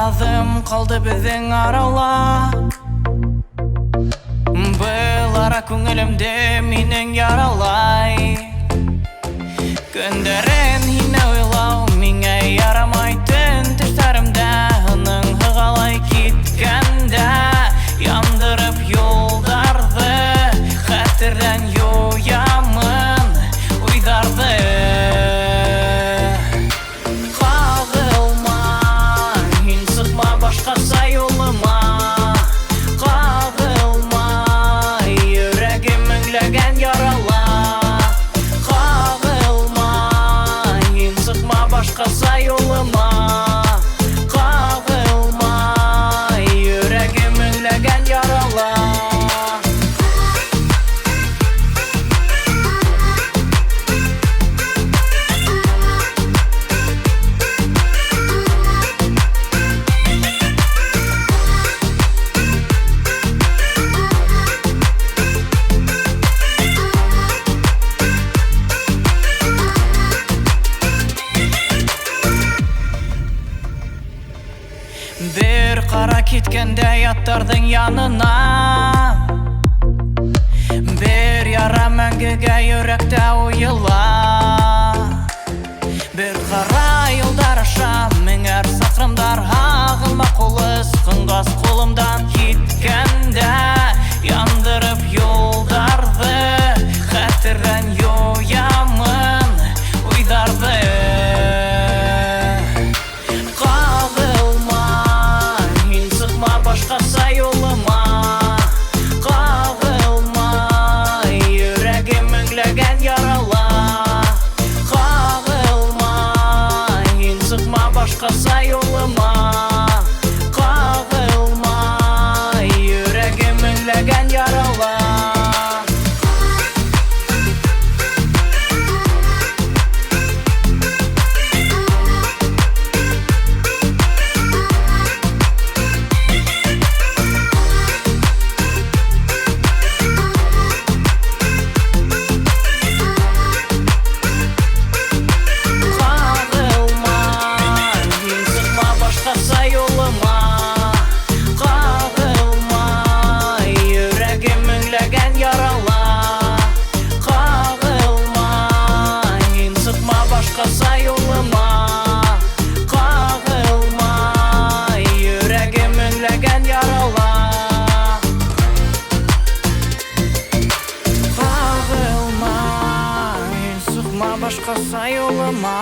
adım kaldı bizden arala. Bılara köngülümde minin yaralay. Gönderen hine uylav mine yaramaydın tışlarımda. Hının hıgalay gitkende yandırıp yoldardı. Hatırdan yoyamın uydardı. Kağılma, hin sıkma başkasa yoluma. Kağılma, yüreğim münglegen yarala. Kağılma, hin sıkma başkasa yoluma. Kağılma, yüreğim münglegen yarala. Bir kara kitkende yattardın yanına. Bir yara мәңгіге yürekte uyula. Bir kara yolдар aşa Меңер сақрымдар ағылма қолы Сқыңғас қолымдан кеткенде Яндырып yoldardı. Хәтерден yoyамын уйдарды. Başkasa yoluma. Kağılma, yüreğim münglegen yarala. Kağılma, hin sıkma başkasa yoluma. Kağılma, yüreğim münglegen yarala. Başkasa yoluma. Kağılma, yüreğim münglegen yarala. Kağılma, sıkma başkasa yoluma.